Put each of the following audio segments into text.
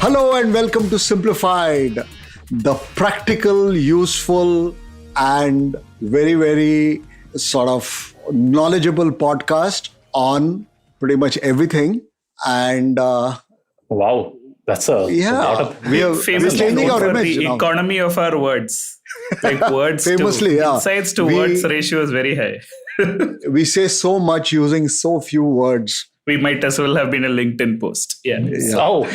Hello and welcome to Simplified, the practical, useful, and very, very sort of knowledgeable podcast on pretty much everything. And wow, that's a lot of we're changing our image. The economy of our words, like words Famously, to insights to words ratio is very high. We say so much using so few words. We might as well have been a LinkedIn post. Yeah. Oh.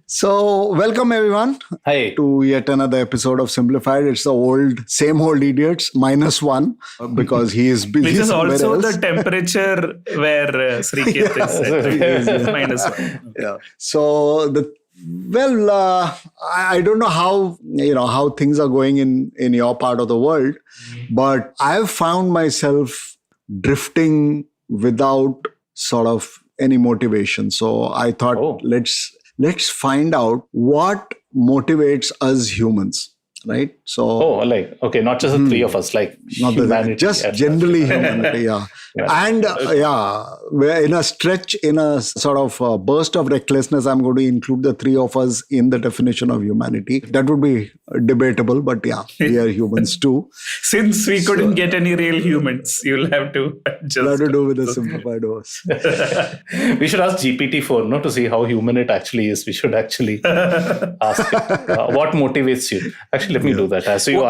So, welcome everyone to yet another episode of Simplified. It's the same old idiots, -1, because he is busy. Which is also else. the temperature where Srikeit is at. -1. Yeah. So, I don't know how things are going in your part of the world, but I've found myself drifting without sort of any motivation. So I thought, let's find out what motivates us humans, right? So not just the three of us, like not humanity, just generally humanity, yeah. And we're in a sort of burst of recklessness, I'm going to include the three of us in the definition of humanity. That would be debatable, but yeah, we are humans too. Since we couldn't get any real humans, you'll have to just do with the simplified OS. We should ask GPT-4 to see how human it actually is. We should actually ask it, what motivates you. Actually, let me do that.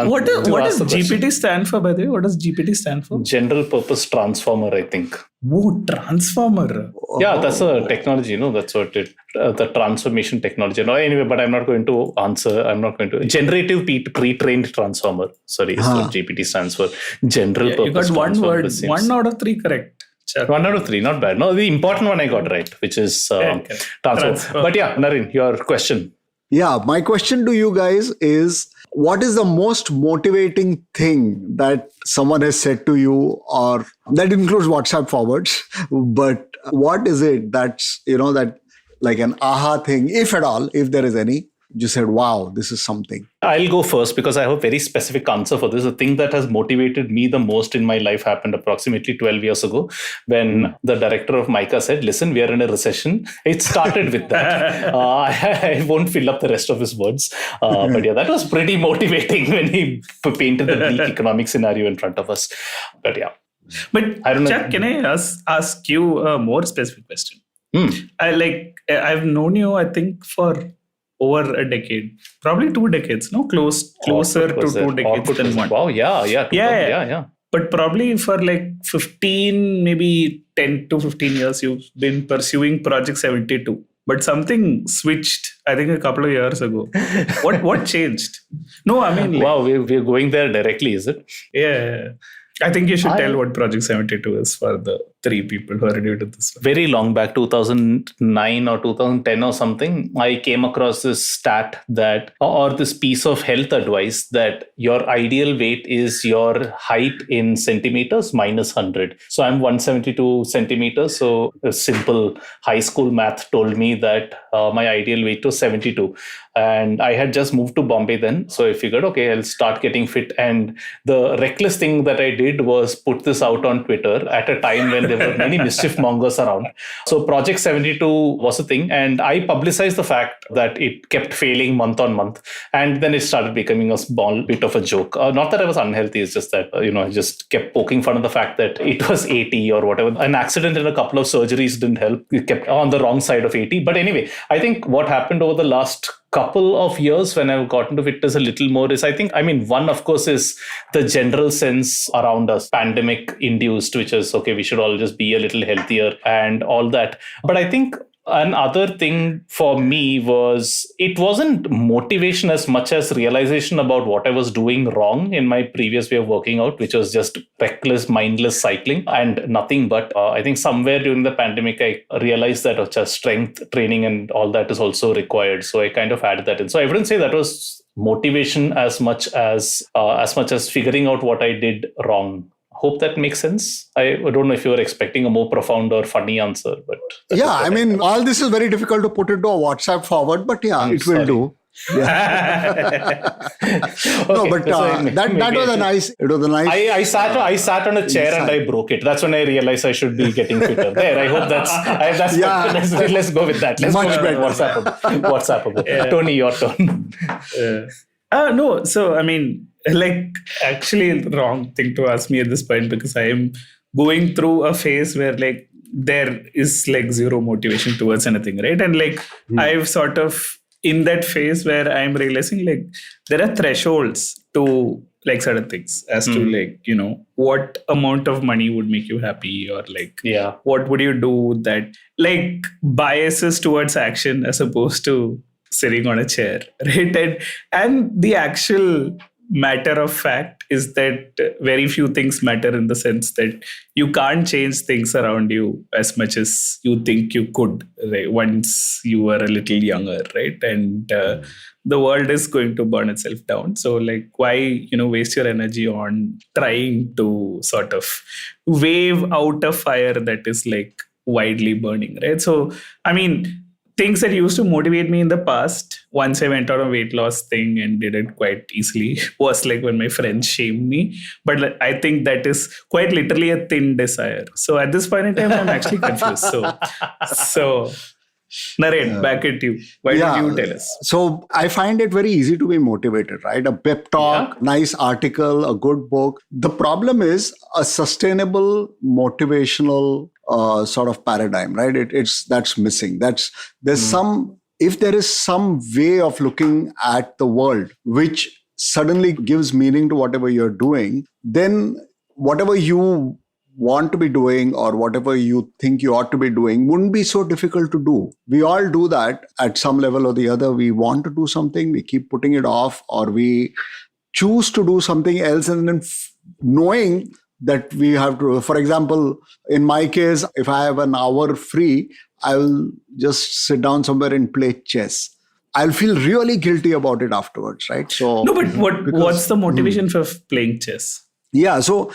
What does GPT stand for, by the way? What does GPT stand for? General Purpose Transformer, I think. Oh, transformer. Yeah, that's a technology, that's what the transformation technology. No, anyway, but I'm not going to answer. I'm not going to. Generative pre-trained transformer. Sorry, is what GPT stands for. General Purpose Transformer. You got one word, 1 out of 3 correct. 1 out of 3, not bad. No, the important one I got right, which is transformer. But yeah, Naren, your question. Yeah, my question to you guys is, what is the most motivating thing that someone has said to you, or that includes WhatsApp forwards, but what is it that's, that like an aha thing, if at all, if there is any, you said, wow, this is something. I'll go first because I have a very specific answer for this. The thing that has motivated me the most in my life happened approximately 12 years ago when the director of MICA said, listen, we are in a recession. It started with that. I won't fill up the rest of his words. But yeah, that was pretty motivating when he painted the bleak economic scenario in front of us. But yeah. But I don't know. Chuck, can I ask you a more specific question? I've known you, I think, for over a decade, probably 2 decades, no? Closer to 2 decades than 1. Wow, yeah. But probably for like 15, maybe 10 to 15 years, you've been pursuing Project 72. But something switched, I think, a couple of years ago. What changed? No, I mean... wow, we're going there directly, is it? Yeah. I think you should tell what Project 72 is for the 3 people who are new to this one. Very long back, 2009 or 2010 or something, I came across this stat or this piece of health advice that your ideal weight is your height in centimeters minus 100. So I'm 172 centimeters. So a simple high school math told me that my ideal weight was 72. And I had just moved to Bombay then. So I figured, okay, I'll start getting fit. And the reckless thing that I did was put this out on Twitter at a time when there were many mischief mongers around. So Project 72 was a thing. And I publicized the fact that it kept failing month on month. And then it started becoming a small bit of a joke. Not that I was unhealthy. It's just that, I just kept poking fun of the fact that it was 80 or whatever. An accident and a couple of surgeries didn't help. It kept on the wrong side of 80. But anyway, I think what happened over the last couple of years when I've gotten to fitness a little more is, one, of course, is the general sense around us, pandemic induced, which is, okay, we should all just be a little healthier and all that. But I think another thing for me was, it wasn't motivation as much as realization about what I was doing wrong in my previous way of working out, which was just reckless, mindless cycling and nothing but. I think somewhere during the pandemic, I realized that just strength training and all that is also required. So I kind of added that in. So I wouldn't say that was motivation as much as figuring out what I did wrong. Hope that makes sense. I don't know if you were expecting a more profound or funny answer, but... Yeah, all this is very difficult to put into a WhatsApp forward, but yeah, will do. No, but that was a nice. It was a nice. I sat on a chair and I broke it. That's when I realized I should be getting fitter. There, I hope that's Yeah. let's go with that. Let's Much go with better. WhatsAppable. Yeah. Tony, your turn. No. So, I mean, like, actually, wrong thing to ask me at this point, because I am going through a phase where, like, there is like zero motivation towards anything, right? And like, I've sort of in that phase where I'm realizing like there are thresholds to like certain things as to like, you know, what amount of money would make you happy, or like, what would you do that like biases towards action as opposed to sitting on a chair, right? And the actual matter of fact is that very few things matter, in the sense that you can't change things around you as much as you think you could, right? Once you were a little younger, right? And the world is going to burn itself down. So like, why, you know, waste your energy on trying to sort of wave out a fire that is like widely burning, right? So, I mean, things that used to motivate me in the past, once I went on a weight loss thing and did it quite easily, was like when my friends shamed me. But I think that is quite literally a thin desire. So at this point in time, I'm actually confused. So Naren, back at you. Why don't you tell us? So I find it very easy to be motivated, right? A pep talk, nice article, a good book. The problem is a sustainable motivational sort of paradigm, right? That's missing. If there is some way of looking at the world which suddenly gives meaning to whatever you're doing, then whatever you want to be doing or whatever you think you ought to be doing wouldn't be so difficult to do. We all do that at some level or the other. We want to do something, we keep putting it off, or we choose to do something else, and then knowing that we have to. For example, in my case, if I have an hour free, I'll just sit down somewhere and play chess. I'll feel really guilty about it afterwards, right? So no, but what's the motivation for playing chess? Yeah, so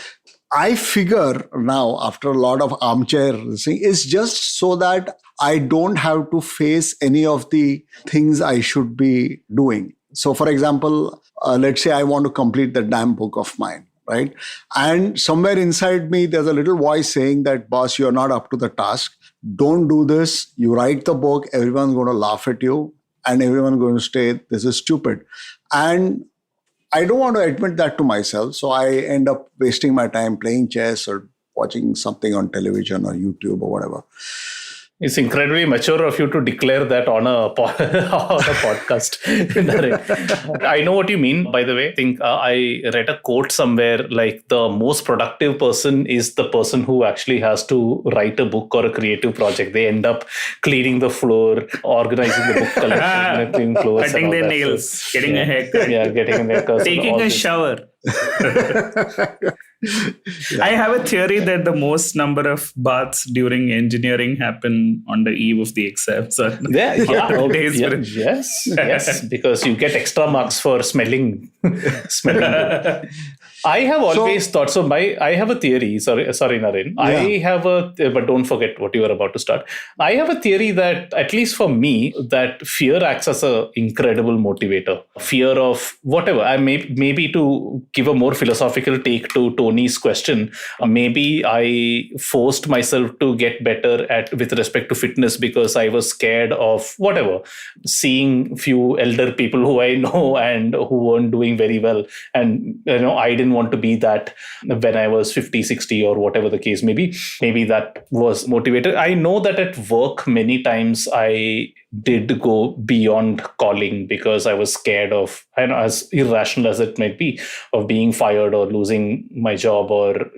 I figure now, after a lot of armchair thing, it's just so that I don't have to face any of the things I should be doing. So, for example, let's say I want to complete the damn book of mine, right? And somewhere inside me, there's a little voice saying that, boss, you're not up to the task. Don't do this. You write the book, everyone's going to laugh at you, and everyone's going to say, this is stupid. And I don't want to admit that to myself. So I end up wasting my time playing chess or watching something on television or YouTube or whatever. It's incredibly mature of you to declare that on a podcast. I know what you mean, by the way. I think I read a quote somewhere like the most productive person is the person who actually has to write a book or a creative project. They end up cleaning the floor, organizing the book collection, cutting their nails, getting a haircut. Yeah, getting a haircut. Taking a shower. I have a theory that the most number of baths during engineering happen on the eve of the exams. Yes, because you get extra marks for smelling. I have always thought so. I have a theory. Sorry, Naren. Yeah. But don't forget what you were about to start. I have a theory that, at least for me, that fear acts as an incredible motivator. Fear of whatever. I maybe to give a more philosophical take to Tony's question. Maybe I forced myself to get better with respect to fitness because I was scared of whatever, seeing few elder people who I know and who weren't doing very well, and I didn't want to be that when I was 50, 60 or whatever the case may be. Maybe that was motivated. I know that at work many times I did go beyond calling because I was scared of, as irrational as it might be, of being fired or losing my job, or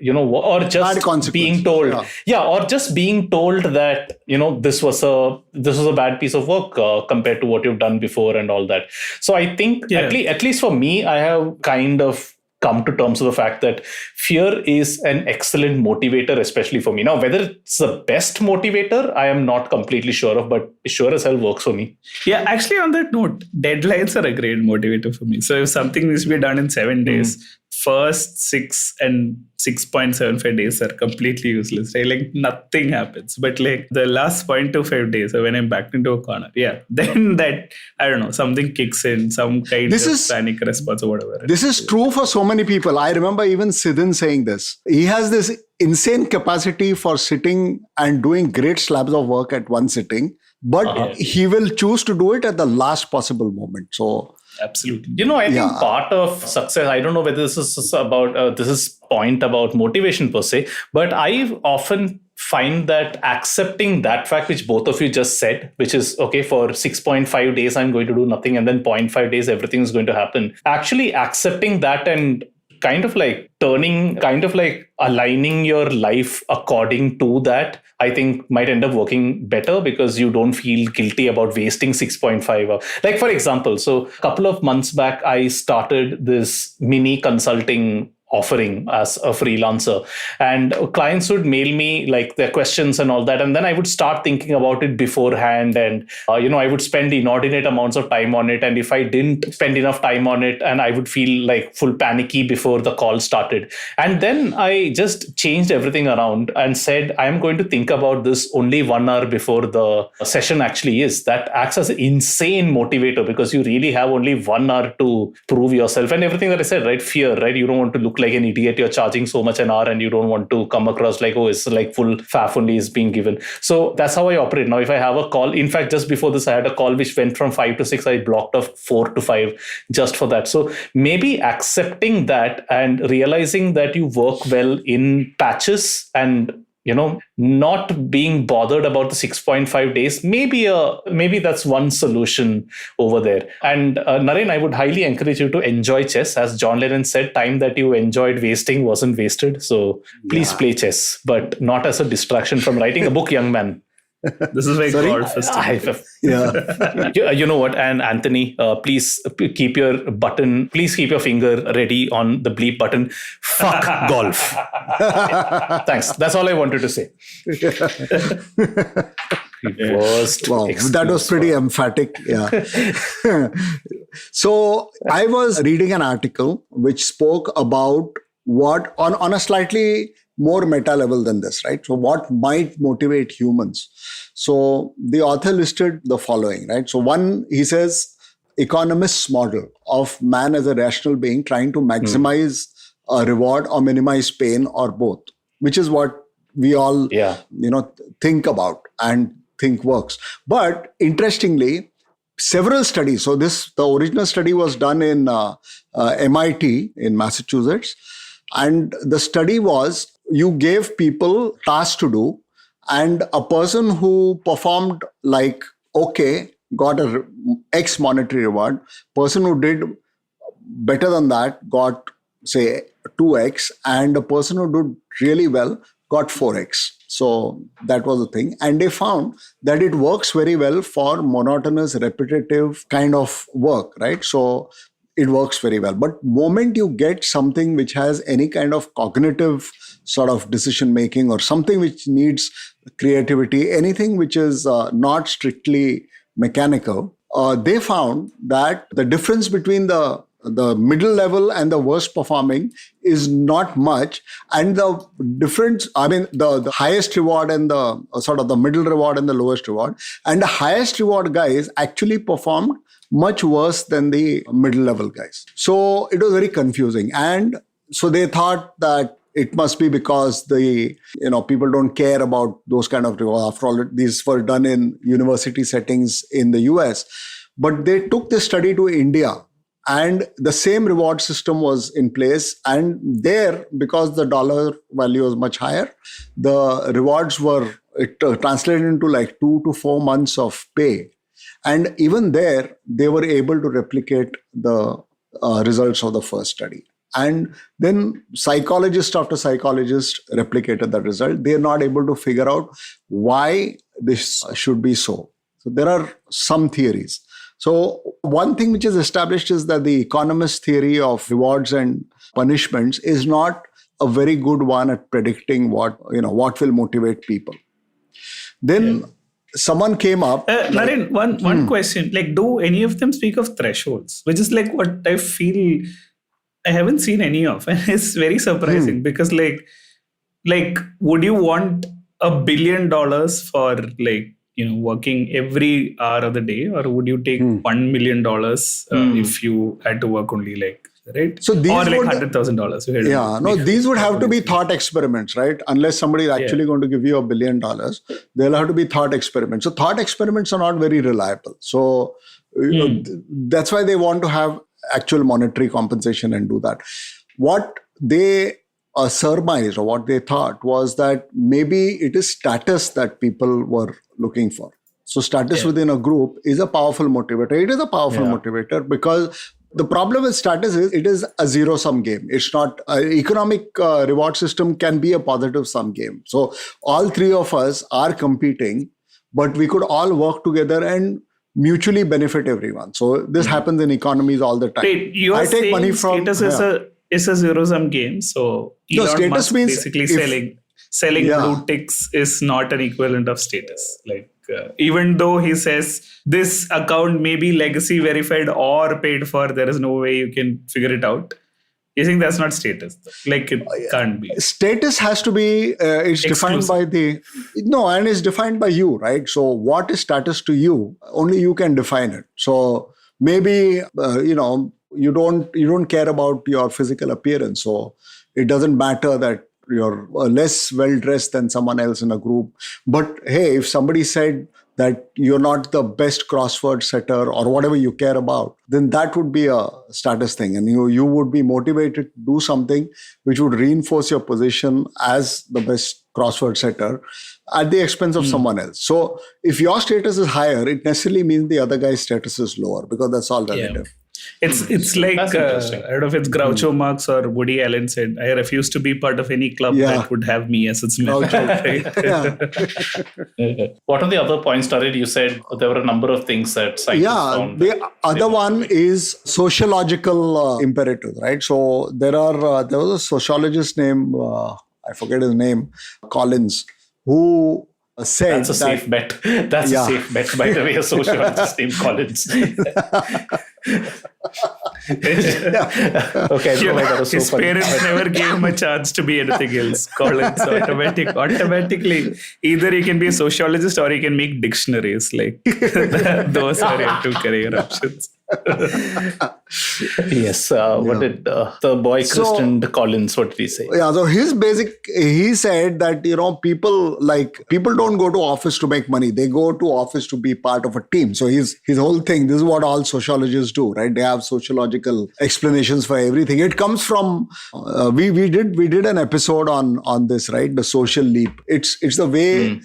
just being told, or just being told that this was a bad piece of work compared to what you've done before and all that. So I think at least for me, I have kind of come to terms with the fact that fear is an excellent motivator, especially for me. Now, whether it's the best motivator, I am not completely sure of, but sure as hell works for me. Yeah, actually on that note, deadlines are a great motivator for me. So if something needs to be done in 7 days, first 6.75 days are completely useless, right? Like nothing happens. But like the last 0.25 days, when I'm backed into a corner, then that, I don't know, something kicks in, some kind of panic response or whatever. This is true for so many people. I remember even Siddhin saying this. He has this insane capacity for sitting and doing great slabs of work at one sitting, but he will choose to do it at the last possible moment. So absolutely. I think part of success, I don't know whether this is about, this is point about motivation per se, but I often find that accepting that fact, which both of you just said, which is, okay, for 6.5 days, I'm going to do nothing, and then 0.5 days, everything is going to happen. Actually accepting that and kind of like aligning your life according to that, I think might end up working better because you don't feel guilty about wasting 6.5 hours. Like, for example, so a couple of months back, I started this mini consulting offering as a freelancer, and clients would mail me like their questions and all that, and then I would start thinking about it beforehand, and I would spend inordinate amounts of time on it, and if I didn't spend enough time on it, and I would feel like full panicky before the call started. And then I just changed everything around and said, I'm going to think about this only 1 hour before the session actually is. That acts as an insane motivator because you really have only 1 hour to prove yourself, and everything that I said, right? Fear, right? You don't want to look like an idiot. You're charging so much an hour, and you don't want to come across like, oh, it's like full faff only is being given. So that's how I operate now. If I have a call, in fact, just before this, I had a call which went from 5 to 6. I blocked off 4 to 5 just for that. So maybe accepting that and realizing that you work well in patches and not being bothered about the 6.5 days, maybe that's one solution over there. And Naren, I would highly encourage you to enjoy chess. As John Lennon said, time that you enjoyed wasting wasn't wasted. So please play chess, but not as a distraction from writing a book, young man. This is very God-fisted. You know what? And Anthony, please keep your finger ready on the bleep button. Fuck golf. Thanks. That's all I wanted to say. Wow, that was pretty emphatic. Yeah. So I was reading an article which spoke about what on a slightly more meta level than this, right? So what might motivate humans? So the author listed the following, right? So one, he says, economist's model of man as a rational being trying to maximize a reward or minimize pain or both, which is what we all, think about and think works. But interestingly, several studies. So the original study was done in MIT in Massachusetts. And the study was, you gave people tasks to do, and a person who performed like, okay, got a X monetary reward. Person who did better than that got, say, 2X, and a person who did really well got 4X. So that was the thing. And they found that it works very well for monotonous, repetitive kind of work, right? So it works very well. But moment you get something which has any kind of cognitive sort of decision making or something which needs creativity, anything which is not strictly mechanical, they found that the difference between the middle level and the worst performing is not much. And the difference, the highest reward and the sort of the middle reward and the lowest reward, and the highest reward guys actually performed much worse than the middle level guys. So it was very confusing. And so they thought that it must be because people don't care about those kind of rewards. After all, these were done in university settings in the US. But they took this study to India, and the same reward system was in place. And there, because the dollar value was much higher, the rewards it translated into like 2 to 4 months of pay. And even there, they were able to replicate the results of the first study. And then psychologist after psychologist replicated that result. They are not able to figure out why this should be so. So there are some theories. So one thing which is established is that the economist theory of rewards and punishments is not a very good one at predicting what will motivate people. Then someone came up. Naren, one question. Like, do any of them speak of thresholds? Which is like what I feel I haven't seen any of, and it's very surprising because like would you want $1 billion for working every hour of the day, or would you take $1 million if you had to work only right? So these or like would, $100,000. Yeah, no, these would have to be thought experiments, right? Unless somebody is actually going to give you $1 billion, they'll have to be thought experiments. So thought experiments are not very reliable. So that's why they want to have actual monetary compensation and do that. What they surmised or what they thought was that maybe it is status that people were looking for. So status within a group is a powerful motivator. It is a powerful motivator because the problem with status is it is a zero-sum game. It's not economic reward system can be a positive-sum game. So all three of us are competing, but we could all work together and mutually benefit everyone. So this happens in economies all the time. Wait, you are saying take money from status is a zero-sum game. So Elon Musk basically selling blue ticks is not an equivalent of status. Even though he says this account may be legacy verified or paid for, there is no way you can figure it out. You think that's not status? It can't be. Status has to be, it's defined by and it's defined by you, right? So what is status to you? Only you can define it. So maybe, you don't care about your physical appearance. So it doesn't matter that you're less well-dressed than someone else in a group. But hey, if somebody said that you're not the best crossword setter or whatever you care about, then that would be a status thing. And you would be motivated to do something which would reinforce your position as the best crossword setter at the expense of someone else. So if your status is higher, it necessarily means the other guy's status is lower because that's all relative. It's like, I don't know if it's Groucho Marx or Woody Allen said, I refuse to be part of any club that would have me as its member. What are the other points, Naren? You said there were a number of things that scientists found. The other one is sociological imperatives, right? So there was a sociologist named, I forget his name, Collins, who said that's a safe bet. That's a safe bet, by the way, a sociologist named Collins. Okay, his parents never gave him a chance to be anything else. Collins automatically, either he can be a sociologist or he can make dictionaries. Those are your two career options. Yes. What did the boy Christian Collins? What did he say? Yeah. So he said that people don't go to office to make money. They go to office to be part of a team. So his whole thing. This is what all sociologists do, right? They have sociological explanations for everything. It comes from we did an episode on this, right? The social leap. It's the way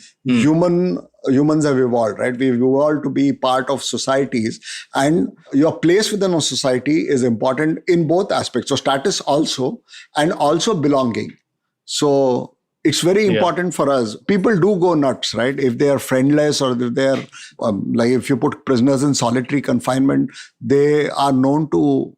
humans have evolved, right? We've evolved to be part of societies, and your place within a society is important in both aspects. So status also, and also belonging. So it's very important for us. People do go nuts, right? If they are friendless or if they are if you put prisoners in solitary confinement, they are known to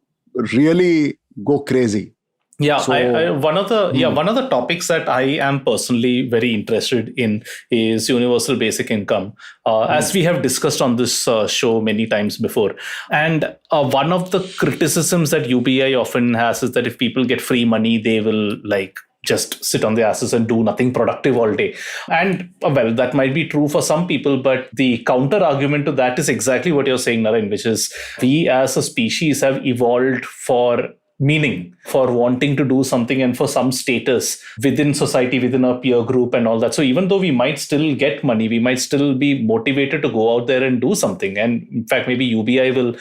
really go crazy. Yeah, so, one of the topics that I am personally very interested in is universal basic income, as we have discussed on this show many times before. And one of the criticisms that UBI often has is that if people get free money, they will just sit on their asses and do nothing productive all day. And well, that might be true for some people, but the counter argument to that is exactly what you're saying, Naren, which is we as a species have evolved for meaning, for wanting to do something and for some status within society, within a peer group and all that. So even though we might still get money, we might still be motivated to go out there and do something. And in fact, maybe UBI will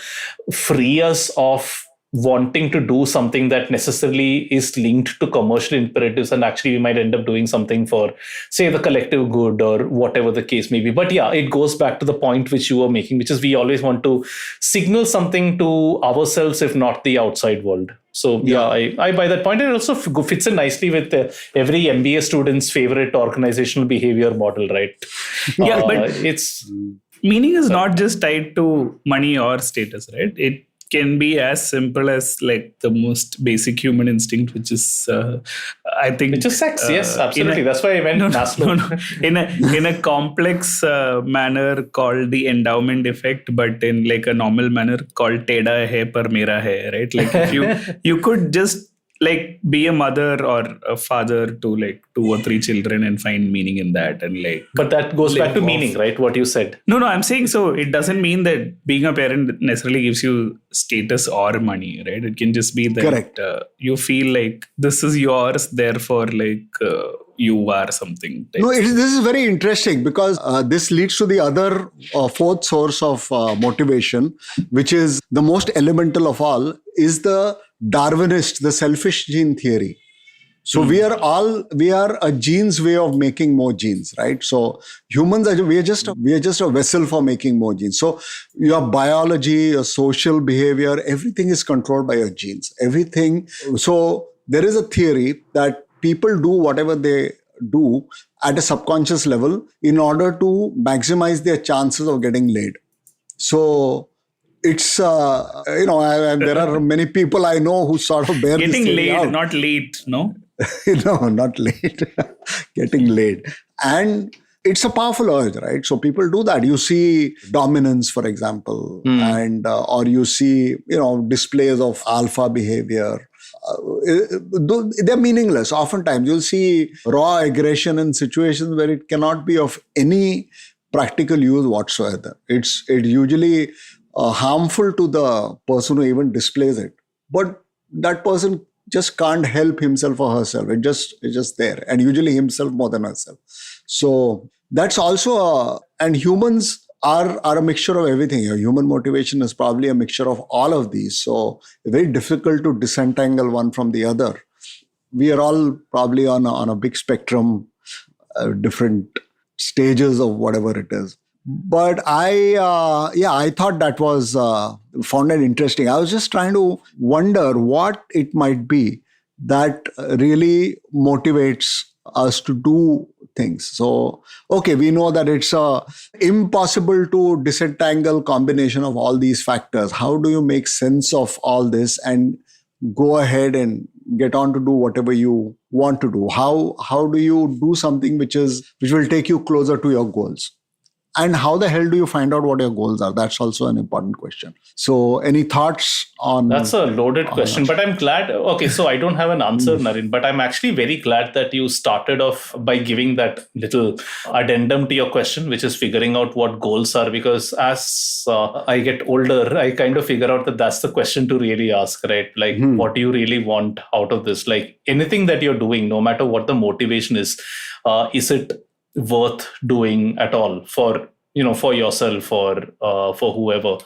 free us of wanting to do something that necessarily is linked to commercial imperatives, and actually we might end up doing something for, say, the collective good or whatever the case may be. But yeah, it goes back to the point which you were making, which is we always want to signal something to ourselves, if not the outside world. So yeah, I buy that point. It also fits in nicely with every MBA student's favorite organizational behavior model, right? Yeah, but it's meaning is not just tied to money or status, right? can be as simple as like the most basic human instinct, which is, I think, which is sex. Yes, absolutely. That's why I went Maslow. In a complex manner called the endowment effect, but in like a normal manner called teda hai par mera hai, right? Like if you could just like be a mother or a father to like 2 or 3 children and find meaning in that, and like, but that goes back to meaning, right? What you said. No, I'm saying, so it doesn't mean that being a parent necessarily gives you status or money, right? It can just be that you feel like this is yours, therefore like you are something. No, this is very interesting because this leads to the other fourth source of motivation, which is the most elemental of all, is the Darwinist, the selfish gene theory. So we are a gene's way of making more genes, right? So humans we are just a vessel for making more genes. So your biology, your social behavior, everything is controlled by your genes. Everything. So there is a theory that people do whatever they do at a subconscious level in order to maximize their chances of getting laid. So it's, there are many people I know who sort of bear getting this laid, out. not late, no? No, not late. Getting laid. And it's a powerful urge, right? So people do that. You see dominance, for example, and or you see, displays of alpha behavior. They're meaningless. Oftentimes, you'll see raw aggression in situations where it cannot be of any practical use whatsoever. It's usually harmful to the person who even displays it. But that person just can't help himself or herself. It's just there. And usually himself more than herself. So that's also, and humans are a mixture of everything. Human motivation is probably a mixture of all of these. So very difficult to disentangle one from the other. We are all probably on a big spectrum, different stages of whatever it is. But I thought that was, found it interesting. I was just trying to wonder what it might be that really motivates us to do things. So, okay, we know that it's impossible to disentangle combination of all these factors. How do you make sense of all this and go ahead and get on to do whatever you want to do? How do you do something which will take you closer to your goals? And how the hell do you find out what your goals are? That's also an important question. So any thoughts on... That's a loaded question, but I'm glad... Okay, so I don't have an answer, Naren, but I'm actually very glad that you started off by giving that little addendum to your question, which is figuring out what goals are, because as I get older, I kind of figure out that that's the question to really ask, right? Like, what do you really want out of this? Like anything that you're doing, no matter what the motivation is it worth doing at all for yourself or for whoever?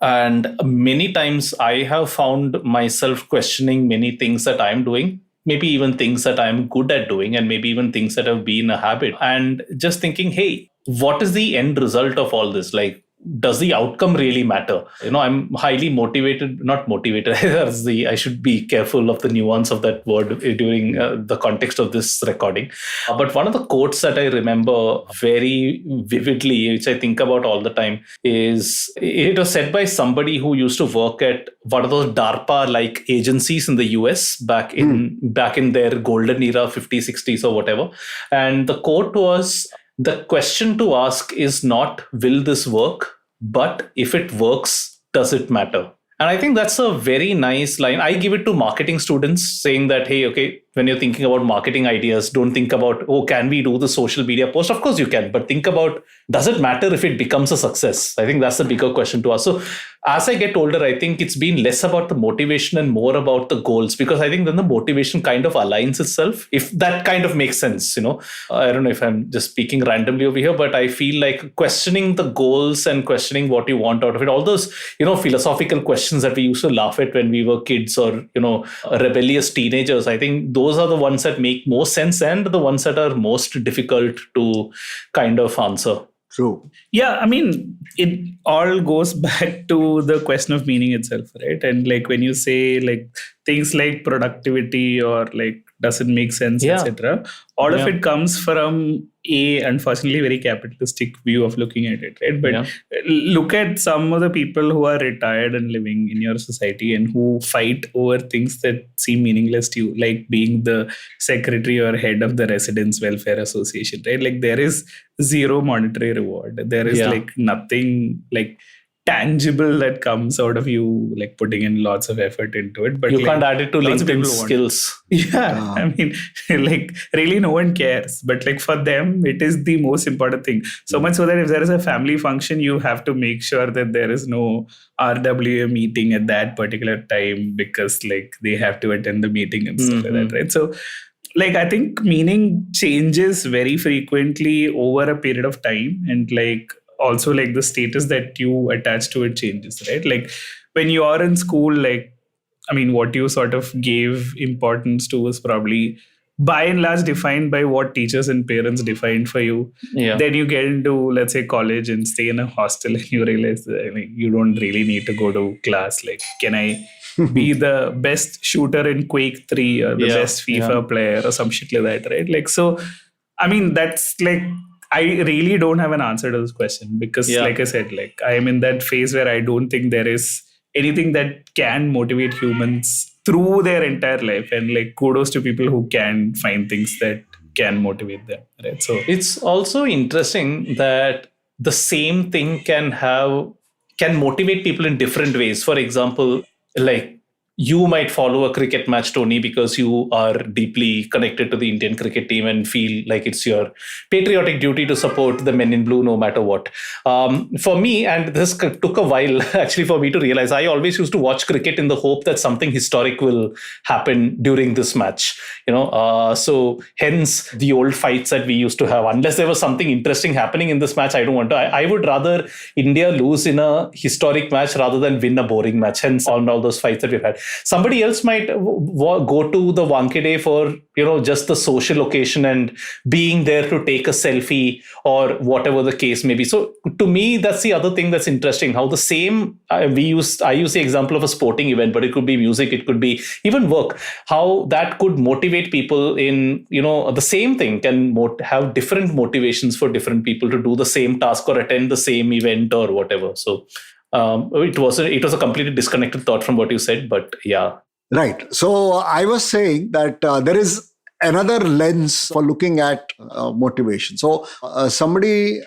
And many times I have found myself questioning many things that I'm doing, maybe even things that I'm good at doing, and maybe even things that have been a habit, and just thinking, hey, what is the end result of all this? Like, does the outcome really matter? I'm highly motivated, not motivated. I should be careful of the nuance of that word during the context of this recording. But one of the quotes that I remember very vividly, which I think about all the time, is it was said by somebody who used to work at one of those DARPA-like agencies in the US back in their golden era, 50s, 60s or whatever. And the quote was, the question to ask is not, will this work? But if it works, does it matter? And I think that's a very nice line. I give it to marketing students, saying that, hey, okay, when you're thinking about marketing ideas, don't think about, can we do the social media post? Of course you can, but think about, does it matter if it becomes a success? I think that's the bigger question to ask. So as I get older, I think it's been less about the motivation and more about the goals, because I think then the motivation kind of aligns itself, if that kind of makes sense. I don't know if I'm just speaking randomly over here, but I feel like questioning the goals and questioning what you want out of it, all those, philosophical questions that we used to laugh at when we were kids or, rebellious teenagers, I think those are the ones that make most sense and the ones that are most difficult to kind of answer. True. Yeah, I mean, it all goes back to the question of meaning itself, right? And like when you say like things like productivity or like does it make sense, etc., all of it comes from unfortunately very capitalistic view of looking at it, right? But look at some of the people who are retired and living in your society and who fight over things that seem meaningless to you, like being the secretary or head of the Residents Welfare Association, right? Like there is zero monetary reward. There is like nothing like tangible that comes out of you like putting in lots of effort into it, but you like, can't add it to LinkedIn skills. I mean, like really no one cares, but like for them it is the most important thing, so much so that if there is a family function, you have to make sure that there is no RWA meeting at that particular time because like they have to attend the meeting and stuff like that, right? So like I think meaning changes very frequently over a period of time, and like also like the status that you attach to it changes, right? Like when you are in school, like I mean what you sort of gave importance to was probably by and large defined by what teachers and parents defined for you. Then you get into, let's say, college and stay in a hostel and you realize that, I mean, you don't really need to go to class. Like, can I be the best shooter in Quake 3 or the best FIFA player or some shit like that, right? Like, so I mean that's like, I really don't have an answer to this question because like I said, like I am in that phase where I don't think there is anything that can motivate humans through their entire life, and like kudos to people who can find things that can motivate them, right? So it's also interesting that the same thing can motivate people in different ways. For example, like you might follow a cricket match, Tony, because you are deeply connected to the Indian cricket team and feel like it's your patriotic duty to support the men in blue no matter what. For me, and this took a while actually for me to realize, I always used to watch cricket in the hope that something historic will happen during this match. So hence the old fights that we used to have. Unless there was something interesting happening in this match, I don't want to. I would rather India lose in a historic match rather than win a boring match. Hence all those fights that we've had. Somebody else might go to the Wankhede for just the social occasion and being there to take a selfie or whatever the case may be. So to me, that's the other thing that's interesting. How the same I use the example of a sporting event, but it could be music, it could be even work. How that could motivate people in the same thing can have different motivations for different people to do the same task or attend the same event or whatever. So. It was a completely disconnected thought from what you said, but yeah. Right. So I was saying that there is another lens for looking at motivation. So somebody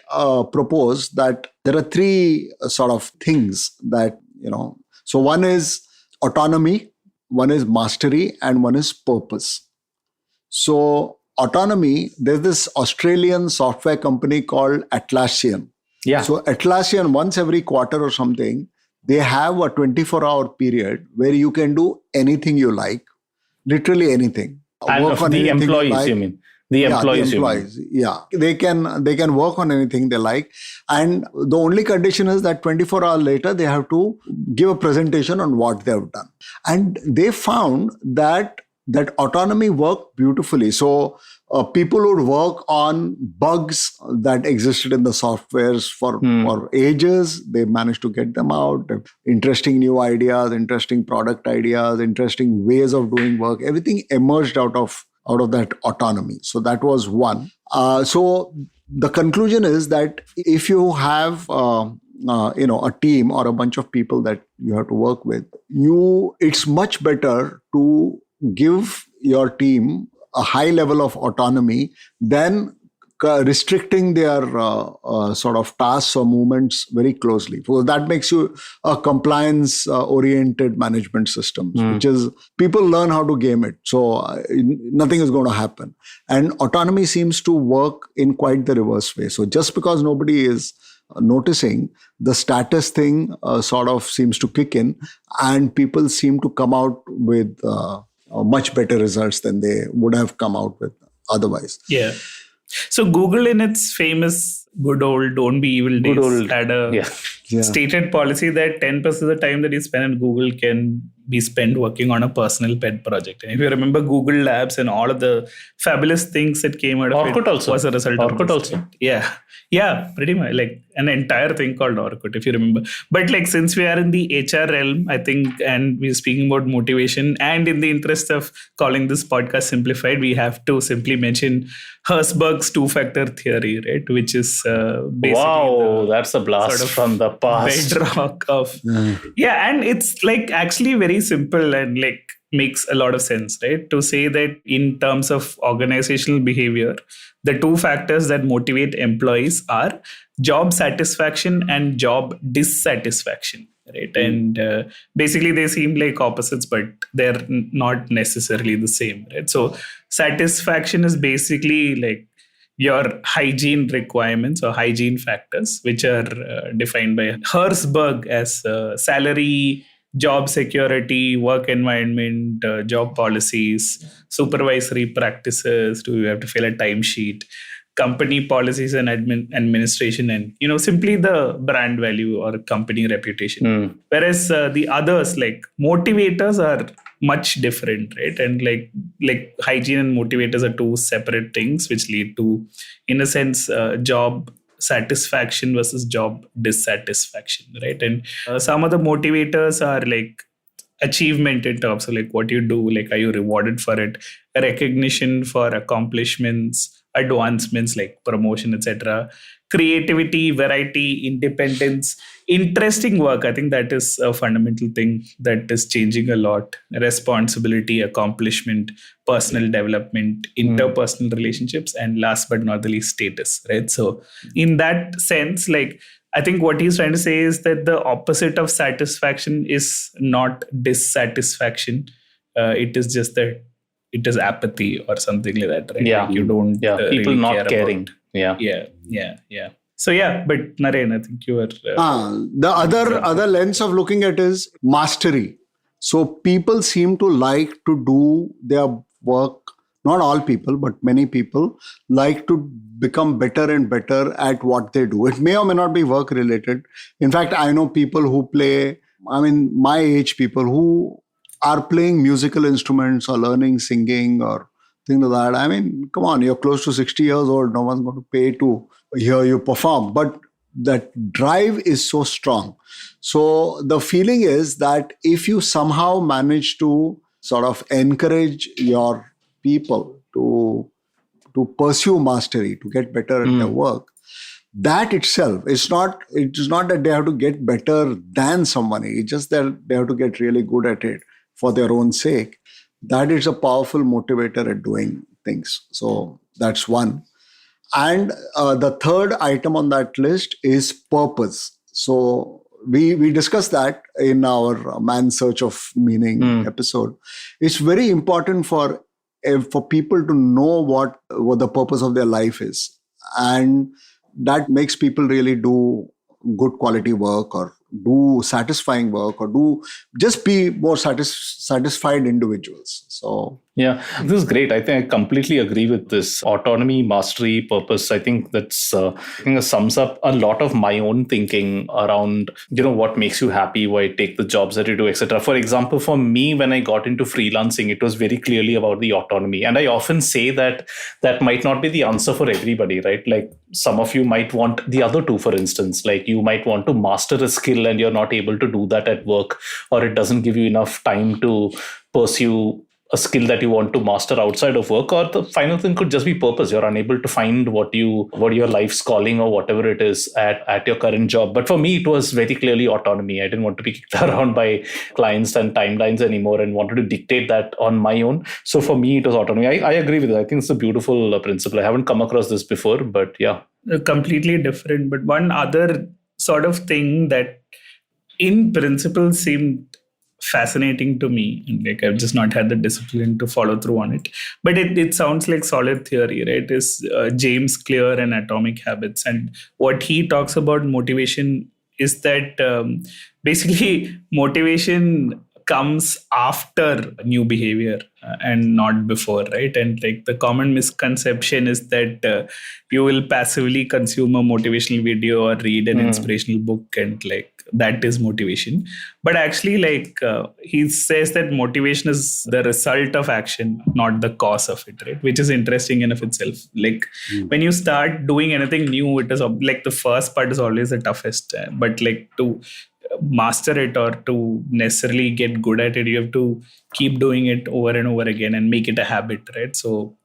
proposed that there are three sort of things that, so one is autonomy, one is mastery, and one is purpose. So autonomy, there's this Australian software company called Atlassian. Yeah. So Atlassian, once every quarter or something, they have a 24-hour period where you can do anything you like, literally anything. And work on the anything employees, like. you mean? The employees. They can work on anything they like. And the only condition is that 24 hours later, they have to give a presentation on what they have done. And they found that autonomy worked beautifully. So people would work on bugs that existed in the softwares for ages. They managed to get them out. Interesting new ideas, interesting product ideas, interesting ways of doing work. Everything emerged out of that autonomy. So that was one. So the conclusion is that if you have a team or a bunch of people that you have to work with, it's much better to give your team a high level of autonomy than restricting their sort of tasks or movements very closely. So that makes you a compliance-oriented management system, which is people learn how to game it. So nothing is going to happen. And autonomy seems to work in quite the reverse way. So just because nobody is noticing, the status thing sort of seems to kick in, and people seem to come out with much better results than they would have come out with otherwise. Yeah. So Google, in its famous good old don't be evil days, had a stated policy that 10% of the time that you spend on Google can be spent working on a personal pet project. And if you remember Google Labs and all of the fabulous things that came out of Orkut it also. was a result of Orkut this, also. right? Yeah, pretty much like an entire thing called Orkut, if you remember. But like since we are in the HR realm, I think, and we're speaking about motivation, and in the interest of calling this podcast Simplified, we have to simply mention Herzberg's two-factor theory, right? Which is basically that's a blast sort of from the past. bedrock of and it's like actually very simple and like makes a lot of sense, right? To say that in terms of organizational behavior, the two factors that motivate employees are job satisfaction and job dissatisfaction, right? And basically they seem like opposites, but they're not necessarily the same, right? So satisfaction is basically like your hygiene requirements or hygiene factors, which are defined by Herzberg as salary, job security, work environment, job policies, supervisory practices. Do you have to fill a timesheet? Company policies and administration, and simply the brand value or company reputation. Whereas the others, like motivators, are much different, right? And like hygiene and motivators are two separate things, which lead to, in a sense, job satisfaction versus job dissatisfaction, right? And some of the motivators are like achievement in terms of like what you do, like are you rewarded for it, recognition for accomplishments, advancements like promotion, etc., creativity, variety, independence, interesting work. I think that is a fundamental thing that is changing a lot. Responsibility, accomplishment, personal development, interpersonal relationships, and last but not the least, status, right? So in that sense, like I think what he's trying to say is that the opposite of satisfaction is not dissatisfaction. It is just that it is apathy or something like that, right? Yeah. Like you don't people really not care caring. about. Yeah. So but Naren, I think you were the other lens of looking at is mastery. So people seem to like to do their work. Not all people, but many people like to become better and better at what they do. It may or may not be work related. In fact, I know people who play, my age people who are playing musical instruments or learning singing or things like that. Come on, you're close to 60 years old. No one's going to pay to hear you perform. But that drive is so strong. So the feeling is that if you somehow manage to sort of encourage your people to pursue mastery, to get better at their work, that itself it is not that they have to get better than somebody. It's just that they have to get really good at it for their own sake. That is a powerful motivator at doing things. So that's one. And the third item on that list is purpose. So we discussed that in our Man's Search of Meaning episode. It's very important for people to know what the purpose of their life is. And that makes people really do good quality work or do satisfying work or do just be more satisfied individuals. So yeah, this is great. I think I completely agree with this autonomy, mastery, purpose. I think that's it sums up a lot of my own thinking around what makes you happy, why take the jobs that you do, etc. For example, for me, when I got into freelancing, it was very clearly about the autonomy. And I often say that might not be the answer for everybody, right? Like some of you might want the other two, for instance, like you might want to master a skill and you're not able to do that at work, or it doesn't give you enough time to pursue a skill that you want to master outside of work, or the final thing could just be purpose. You're unable to find what your life's calling or whatever it is at your current job. But for me, it was very clearly autonomy. I didn't want to be kicked around by clients and timelines anymore and wanted to dictate that on my own. So for me, it was autonomy. I agree with it. I think it's a beautiful principle. I haven't come across this before, but yeah. Completely different. But one other sort of thing that in principle seemed fascinating to me, and like I've just not had the discipline to follow through on it, but it sounds like solid theory, right? Is James Clear and Atomic Habits. And what he talks about motivation is that basically motivation comes after new behavior and not before, right? And like the common misconception is that you will passively consume a motivational video or read an inspirational book and like that is motivation. But actually, like he says that motivation is the result of action, not the cause of it, right? Which is interesting in of itself. Like when you start doing anything new, it is like the first part is always the toughest, but like to master it or to necessarily get good at it, you have to keep doing it over and over again and make it a habit, right? So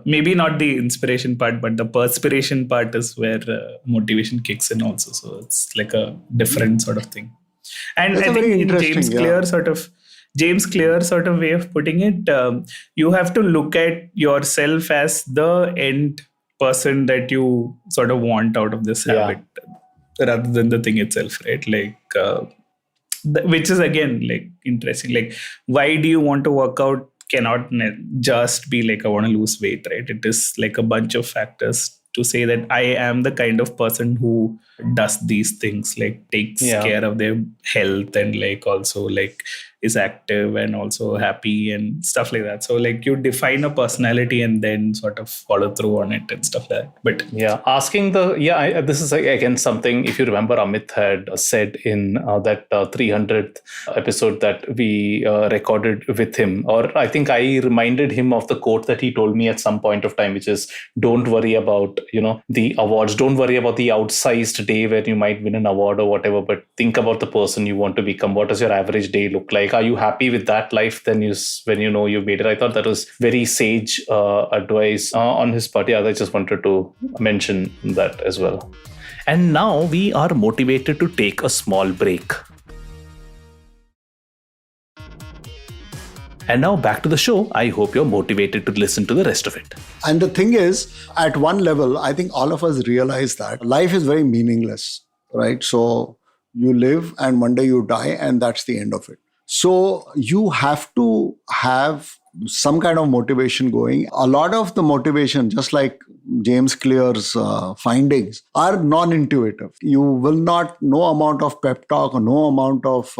maybe not the inspiration part, but the perspiration part is where motivation kicks in also. So it's like a different sort of thing. And That's I think in James Clear sort of way of putting it, you have to look at yourself as the end person that you sort of want out of this habit, rather than the thing itself, right? Like, which is again like interesting. Like, why do you want to work out? Cannot just be like I want to lose weight, right? It is like a bunch of factors to say that I am the kind of person who does these things, like takes care of their health and like also like is active and also happy and stuff like that. So like you define a personality and then sort of follow through on it and stuff like that. But asking this is again something, if you remember, Amit had said in that 300th episode that we recorded with him, or I think I reminded him of the quote that he told me at some point of time, which is, don't worry about, the awards, don't worry about the outsized day where you might win an award or whatever, but think about the person you want to become. What does your average day look like? Are you happy with that life? Then when you know you made it. I thought that was very sage advice on his part. I just wanted to mention that as well. And now we are motivated to take a small break. And now back to the show. I hope you're motivated to listen to the rest of it. And the thing is, at one level, I think all of us realize that life is very meaningless, right? So you live and one day you die and that's the end of it. So you have to have some kind of motivation going. A lot of the motivation, just like James Clear's findings, are non-intuitive. You will not, no amount of pep talk or no amount of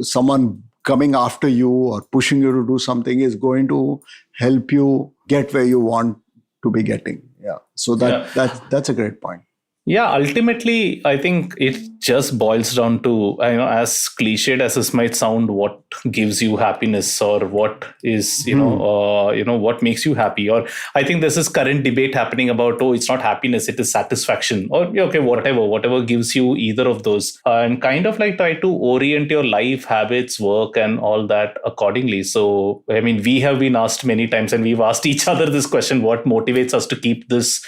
someone coming after you or pushing you to do something is going to help you get where you want to be getting. Yeah. So that's a great point. Yeah, ultimately, I think it just boils down to, as cliched as this might sound, what gives you happiness or what is, what makes you happy. Or I think there's this current debate happening about, it's not happiness, it is satisfaction. Or, okay, whatever gives you either of those. And kind of like try to orient your life, habits, work, and all that accordingly. So, we have been asked many times, and we've asked each other this question, what motivates us to keep this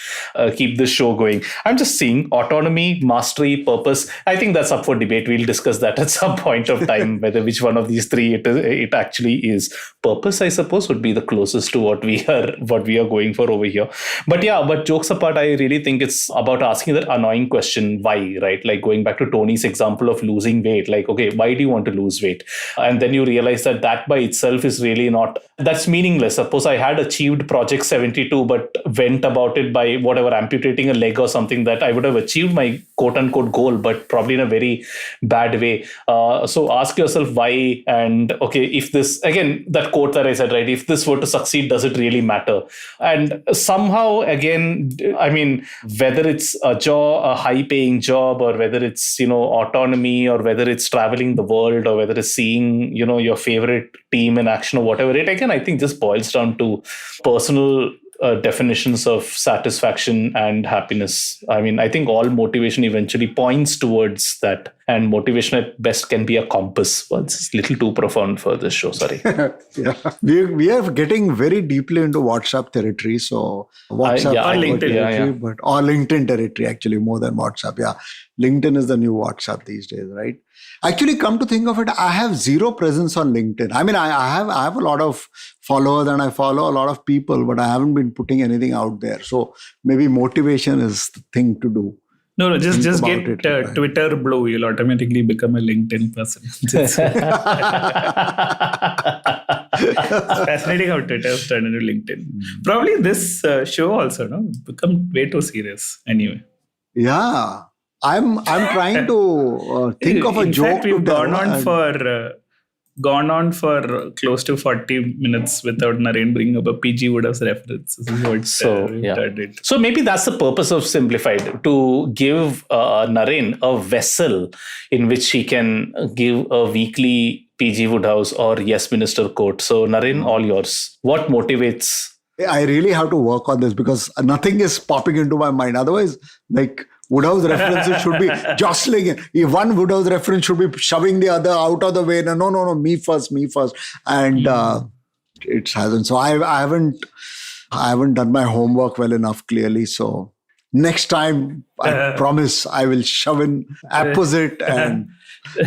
show going? I'm just seeing autonomy, mastery, purpose. I think that's up for debate. We'll discuss that at some point of time, whether which one of these three it actually is. Purpose, I suppose, would be the closest to what we are going for over here. But jokes apart, I really think it's about asking that annoying question, why, right? Like going back to Tony's example of losing weight, like, okay, why do you want to lose weight? And then you realize that by itself is really not, that's meaningless. Suppose I had achieved Project 72, but went about it by whatever, amputating a leg or something, that I would have achieved my quote-unquote goal, but probably in a very bad way. So ask yourself why, and okay, if this, again, that quote that I said, right, if this were to succeed, does it really matter? And somehow, again, whether it's a high-paying job, or whether it's, autonomy, or whether it's traveling the world, or whether it's seeing, your favorite team in action or whatever, it again, I think just boils down to personal definitions of satisfaction and happiness. I think all motivation eventually points towards that, and motivation at best can be a compass. Well, it's a little too profound for this show, sorry. Yeah, we are getting very deeply into WhatsApp territory. So WhatsApp or LinkedIn territory, or LinkedIn territory, actually, more than WhatsApp. Yeah, LinkedIn is the new WhatsApp these days, right? Actually, come to think of it, I have zero presence on LinkedIn. I have a lot of followers and I follow a lot of people, but I haven't been putting anything out there. So maybe motivation is the thing to do. No, just get Twitter Blue. You'll automatically become a LinkedIn person. It's fascinating how Twitter has turned into LinkedIn. Probably this show also, become way too serious anyway. Yeah. I'm trying to think of a in joke. fact, we've to tell, gone on for close to 40 minutes without Naren bringing up a PG Wodehouse reference. This is what we've done it. So maybe that's the purpose of Simplified, to give Naren a vessel in which he can give a weekly PG Wodehouse or Yes Minister quote. So Naren, all yours. What motivates? I really have to work on this because nothing is popping into my mind. Otherwise, like Wodehouse references should be jostling it. If one Wodehouse reference should be shoving the other out of the way. No, me first. And it hasn't. So I haven't done my homework well enough, clearly. So next time, I promise I will shove in apposite and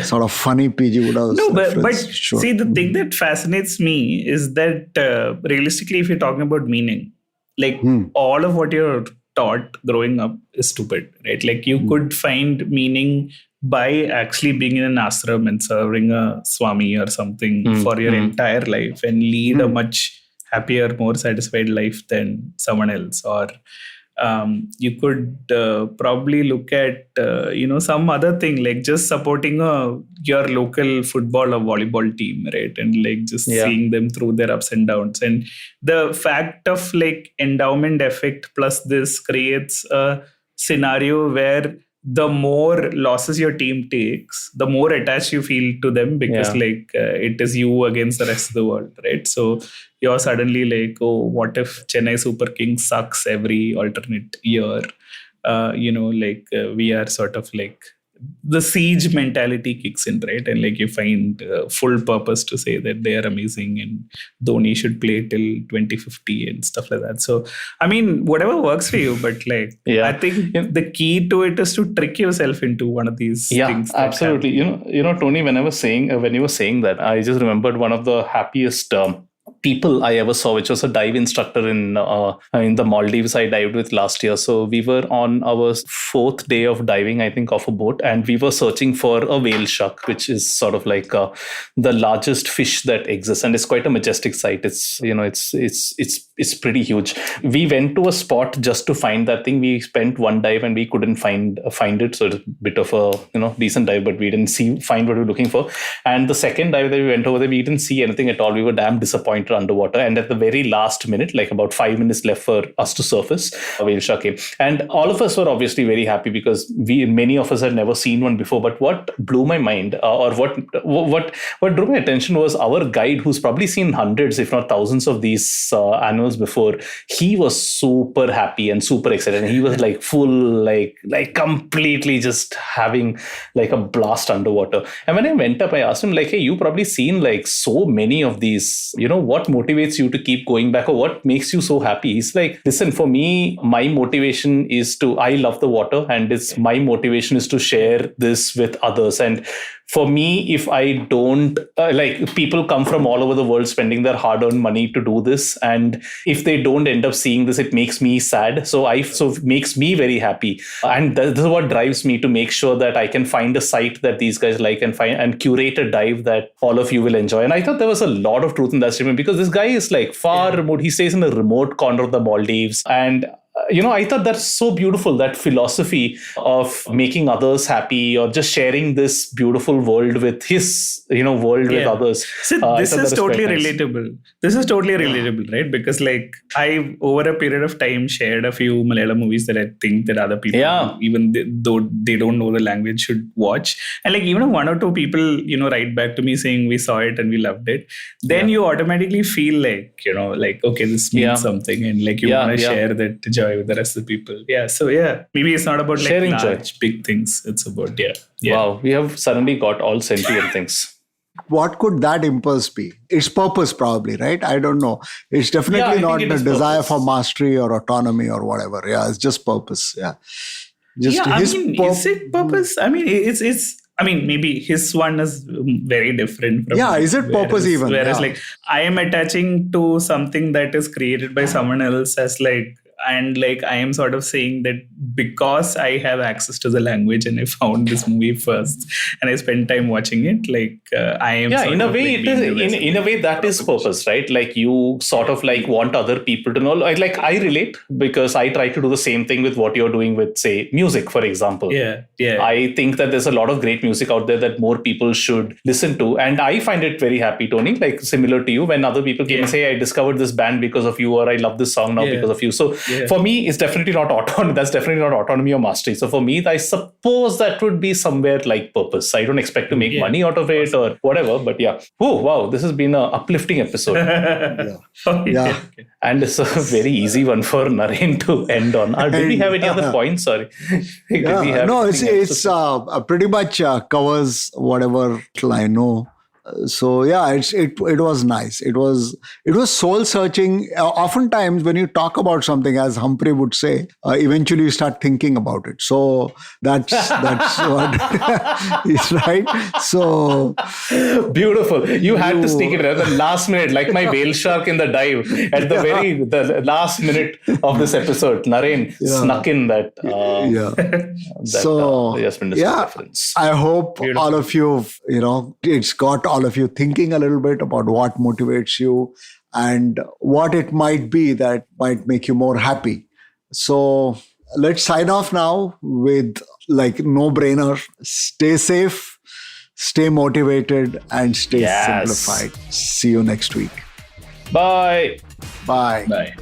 sort of funny PG Wodehouse. No, but see, the thing that fascinates me is that realistically, if you're talking about meaning, like all of what you're taught growing up is stupid, right? Like you could find meaning by actually being in an ashram and serving a swami or something for your entire life and lead a much happier, more satisfied life than someone else. Or you could probably look at some other thing, like just supporting your local football or volleyball team, right? And like just seeing them through their ups and downs. And the fact of like endowment effect plus this creates a scenario where the more losses your team takes, the more attached you feel to them, because it is you against the rest of the world, right? So you're suddenly like, oh, what if Chennai Super Kings sucks every alternate year? We are sort of like, the siege mentality kicks in, right? And like you find full purpose to say that they are amazing and Dhoni should play till 2050 and stuff like that. So, I mean, whatever works for you, but like, I think the key to it is to trick yourself into one of these things. Yeah, absolutely. You know, Tony, when you were saying that, I just remembered one of the happiest people I ever saw, which was a dive instructor in the Maldives I dived with last year. So we were on our 4th day of diving, I think, off a boat, and we were searching for a whale shark, which is sort of like the largest fish that exists, and it's quite a majestic sight. It's it's pretty huge. We went to a spot just to find that thing. We spent one dive and we couldn't find it, so it's a bit of a decent dive, but we didn't find what we were looking for. And the second dive that we went over there, we didn't see anything at all. We were damn disappointed underwater, and at the very last minute, like about 5 minutes left for us to surface, a whale shark came, and all of us were obviously very happy because many of us had never seen one before. But what blew my mind, or what drew my attention, was our guide, who's probably seen hundreds, if not thousands, of these animals before. He was super happy and super excited, and he was like full, like completely just having like a blast underwater. And when I went up, I asked him, like, hey, you probably seen like so many of these, what motivates you to keep going back, or what makes you so happy? He's like, listen, for me, my motivation is I love the water, and my motivation is to share this with others. And for me, if I don't, people come from all over the world spending their hard-earned money to do this, and if they don't end up seeing this, it makes me sad. So it makes me very happy, and this is what drives me to make sure that I can find a site that these guys like and curate a dive that all of you will enjoy. And I thought there was a lot of truth in that statement, because this guy is like far remote. He stays in a remote corner of the Maldives, and I thought that's so beautiful, that philosophy of making others happy, or just sharing this beautiful world with his, with others. So this is totally relatable. This is totally relatable, right? Because like I, over a period of time, shared a few Malayalam movies that I think that other people, even though they don't know the language, should watch. And like even if one or two people, write back to me saying we saw it and we loved it, then you automatically feel like, okay, this means something, and like you want to share that joy with the rest of the people. So maybe it's not about like sharing large big things. It's about Wow, we have suddenly got all sentient things. What could that impulse be? It's purpose, probably, right? I don't know. It's definitely not the desire for mastery or autonomy or whatever. It's just purpose. Is it purpose? I mean, it's. I mean, maybe his one is very different from is it purpose even? Whereas like I am attaching to something that is created by someone else as like and like I am sort of saying that because I have access to the language and I found this movie first and I spent time watching it, like I am in a way it is in a way that is purpose, right? Like you sort of like want other people to know. Like I relate because I try to do the same thing with what you're doing with, say, music, for example. I think that there's a lot of great music out there that more people should listen to, and I find it very happy, Tony, like similar to you, when other people came and say, I discovered this band because of you, or I love this song now because of you. So for me, it's definitely not autonomy. That's definitely not autonomy or mastery. So for me, I suppose that would be somewhere like purpose. I don't expect to make money out of it or whatever, but oh wow, this has been an uplifting episode. And it's a very easy one for Naren to end on. Did we have any other points? Sorry. It's pretty much covers whatever I know. So it was nice. It was soul searching. Oftentimes when you talk about something, as Humphrey would say, eventually you start thinking about it. So that's what is right. So beautiful. You had to sneak it at the last minute, like my whale shark in the dive at the last minute of this episode. Naren snuck in that. Reference. I hope all of you, it's got all of you thinking a little bit about what motivates you and what it might be that might make you more happy. So let's sign off now with like no-brainer. Stay safe, stay motivated, and stay simplified. See you next week. Bye. Bye. Bye.